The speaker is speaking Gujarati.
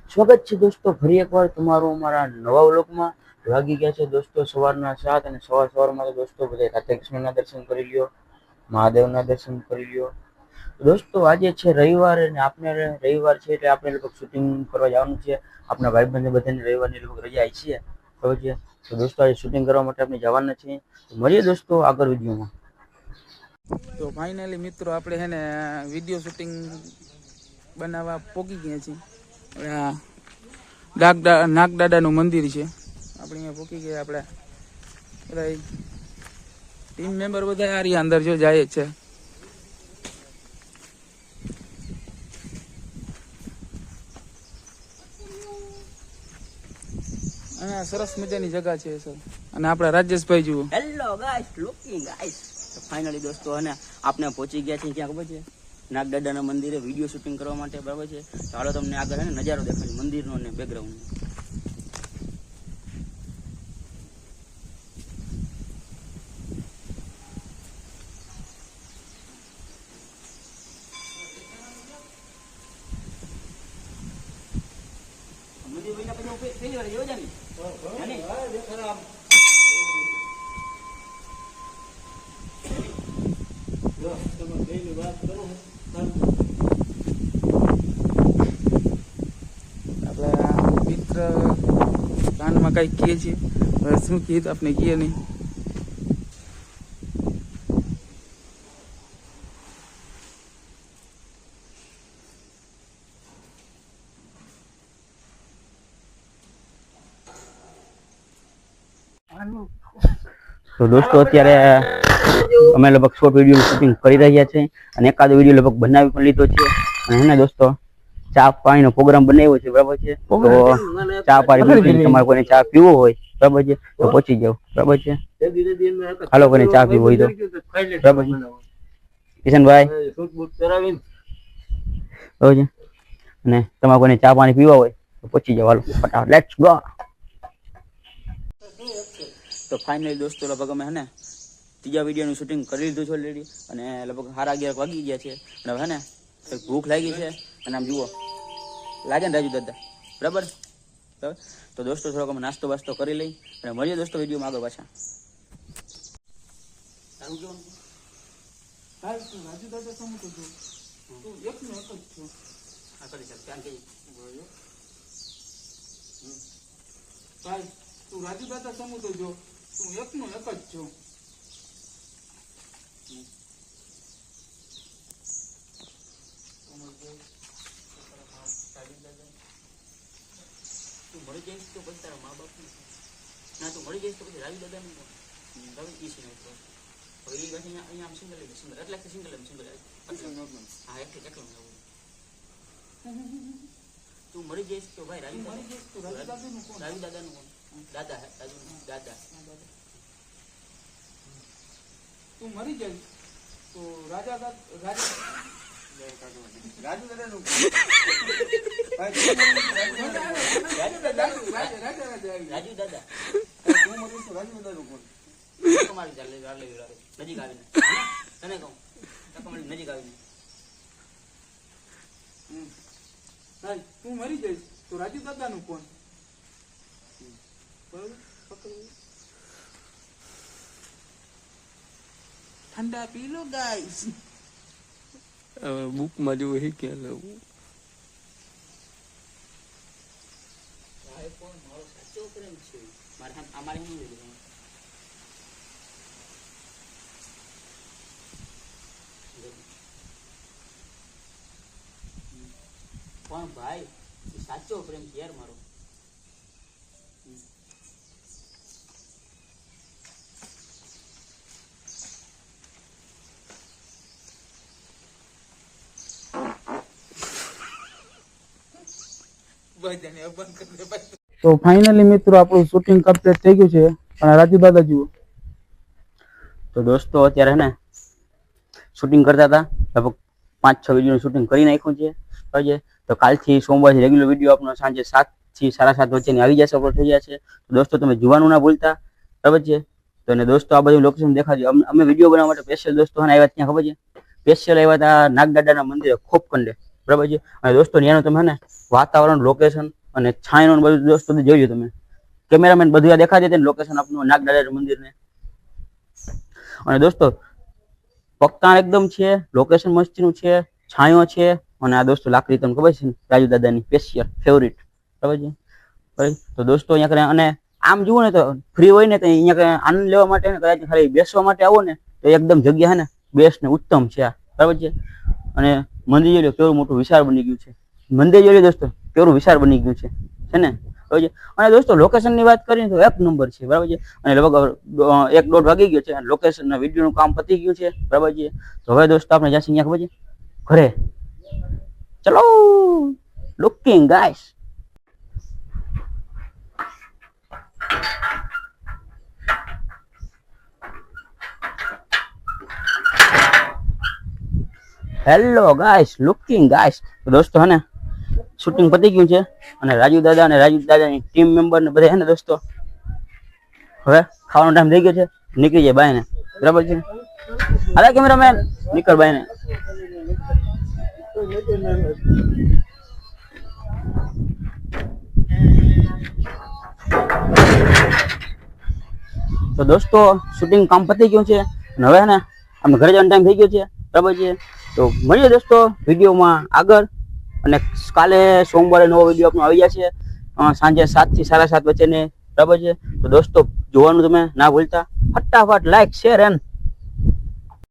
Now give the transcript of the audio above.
સ્વાગત છે દોસ્તો ફરી એકવાર તમારું અમારા નવા વ્લોગમાં. વાગી ગયા છે દોસ્તો સવારના 7 અને સવારમાં દોસ્તો બધા રાધે કૃષ્ણના દર્શન કરી લ્યો, મહાદેવના દર્શન કરી લ્યો. દોસ્તો આજે છે રવિવાર અને આપણે રવિવાર છે એટલે આપણે લગભગ શૂટિંગ કરવા જવાનું છે. આપણા ભાઈબંધને બધાને રવિવારની લગભગ રજા આવી છે, બરાબર છે. તો દોસ્તો આજે શૂટિંગ કરવા માટે આપણે જવાના છીએ. મળીએ દોસ્તો આગળ વિડીયોમાં. તો ફાઇનલી મિત્રો આપણે છે ને વિડીયો શૂટિંગ બનાવવા પોગી ગયા છીએ. નાગદાદાનું મંદિર છે, આપણે અહીંયા પોકી ગયા. આપણે બધા ટીમ મેમ્બર બધા આ રહ્યા અંદર જો જાય છે. અહીંયા સરસ મજાની જગ્યા છે સર. અને આપણા રાજેશભાઈ જુઓ. Hello guys, looking guys. Finally દોસ્તો અને આપણે પહોંચી ગયા છીએ ક્યાં ખબર છે? નાગદાદાના મંદિરે વિડીયો શૂટિંગ કરવા માટે, બરાબર છે. ચાલો તમને આગળ છે ને નજારો દેખાય મંદિરનો અને બેકગ્રાઉન્ડ. પહેલી વાર જોઈ જાની આપણા મિત્ર કાનમાં કઈ કહે છે, શું કહે તો આપણે કહે નહીં. તો દોસ્તો અત્યારે અમે લગભગ શોર્ટ વિડીયો શૂટિંગ કરી રહ્યા છે અને એકાદો વિડીયો લગભગ બનાવી પણ લીધો છે. અને હે ને દોસ્તો ચા પાણીનો પ્રોગ્રામ બનાવ્યો છે, બરાબર છે. તો ચા પાણી તમારે કોઈને ચા પીવો હોય, બરાબર છે, તો પહોંચી જાવ, બરાબર છે. હાલો કોઈને ચા પીવો હોય તો, બરાબર છે કિશનભાઈ, બરાબર છે. અને તમારે કોઈને ચા પાણી પીવા હોય તો પહોંચી જાવ, હાલો ફટાફટ, લેટ્સ ગો. તો ફાઇનલી દોસ્તો લગભગ અમે હે ને ત્રીજા વિડીયોનું શૂટિંગ કરી લીધું છે ઓલરેડી. અને લગભગ 11:30 વાગી ગયા છે. અને હવે ને ભૂખ લાગી છે. અને આમ જુઓ લાગે ને રાજુ દાદા, બરાબર. તો દોસ્તો થોડોક અમે નાસ્તો બાસ્તો કરી લઈ અને મળીએ દોસ્તો વિડીયોમાં આગળ પાછા. રાજુ દાદા સમું તો તું એક ને એક જ છો. હા કરી ચાલ ત્યાં કઈ ભાઈ તું રાજુ દાદા સમું તો જો તું એક નો એક જ છો. તું મળી જઈશ તો પછી તારા મા બાપ ના, તું મળી જઈશ તો પછી રાજુ દાદા નું ઈ સિંગલ હવે એ પછી અહીંયા આમ સિંગલ સિંગલ એટલે સિંગલ હા એટલે કેટલું તું મળી જઈશ તો ભાઈ રાજુ દાદા નું દાદા હે દાદા તું મરી જાય તો રાજુ દાદા નું રાજુ દાદા નું નજીક આવીને તને કહું નજીક આવીને તું મરી જઈશ તો રાજુ દાદા નું કોણ? ઠંડા પી લો ગાઈસ. બુક માં જો હે કે લઉં મારો સાચો પ્રેમ છે. મારે અમારે શું લીધું પણ ભાઈ સાચો પ્રેમ છે યાર મારો. તો ફાઇનલી મિત્રો આપણું શૂટિંગ કમ્પ્લીટ થઈ ગયું છે. અને રાજુ દાદા જુઓ. તો દોસ્તો અત્યારે ને શૂટિંગ કરતા હતા, લગભગ 5-6 વિડીયોનું શૂટિંગ કરી નાખ્યું છે, બરાબર. તો કાલથી સોમવારથી રેગ્યુલર વિડીયો આપણો સાંજે 7 થી 7:30 વચ્ચેની આવી જશે, અપલોડ થઈ જશે. તો દોસ્તો તમે જોવાનું ના ભૂલતા, બરાબર છે. તો અને દોસ્તો આ બધું લોકેશન દેખાડજો. અમે વિડીયો બનાવવા માટે સ્પેશિયલ દોસ્તો આવ્યા ત્યાં ખબર છે, સ્પેશિયલ આવ્યા હતા નાગદાદાના મંદિરે ખોપકંડે, બરાબર છે. અને દોસ્તો ત્યાંનું તમે ને વાતાવરણ, લોકેશન અને છાંયનો બધું દોસ્તો જોઈ લો તમે. કેમેરામેન બધું આ દેખાડી દે લોકેશન આપનું નાગદાદા મંદિરને. અને દોસ્તો પગતાણ એકદમ છે, લોકેશન મસ્તીનું છે, છાંયો છે, અને આ દોસ્તો લાકડી તમને ખબર છે ને રાજુ દાદાની સ્પેશિયલ ફેવરિટ, બરાબર છે. તો દોસ્તો અહીંયા કરે અને આમ જુઓ ને તો ફ્રી હોય ને તો અહીંયા આનંદ લેવા માટે ને કદાચ ખાલી બેસવા માટે આવો ને તો એકદમ જગ્યા હે ને બેસ્ટ ને ઉત્તમ છે આ, બરાબર છે. અને મંદિર જોઈ લો કેવું મોટું વિશાળ બની ગયું છે. મંદિર જોઈ લો દોસ્તો કેવું વિશાળ બની ગયું છે ને, બરાબર છે. અને દોસ્તો લોકેશનની વાત કરીએ તો એક નંબર છે, બરાબર છે. અને લગભગ 1-1.5 વાગી ગયો છે અને લોકેશનના વિડીયોનું કામ પતી ગયું છે, બરાબર છે. તો હવે દોસ્તો આપણે જઈશું અહીંયા ખબર છે ઘરે. ચલો looking guys. Hello guys, looking guys. તો દોસ્તો હે ને શૂટિંગ પતી ગયું છે અને રાજુ દાદાની ટીમ મેમ્બર ને બધા હે ને દોસ્તો હવે ખાવાનો ટાઈમ થઈ ગયો છે, નીકળી જાય બાય ને, બરાબર છે. હાલા કેમેરામેન નીકળ બાય ને. તો દોસ્તો શૂટિંગ કામ પતી ગયું છે અને હવે ને આપણે ઘરે જવાનો ટાઈમ થઈ ગયો છે, બરાબર છે. તો મળીએ દોસ્તો વિડીયોમાં આગળ, અને કાલે સોમવારે નવો વિડીયો આપણો આવી જશે સાંજે 7 થી 7:30 વચ્ચેને, બરાબર છે. તો દોસ્તો જોવાનું તમે ના ભૂલતા, ફટાફટ લાઈક શેર એન્ડ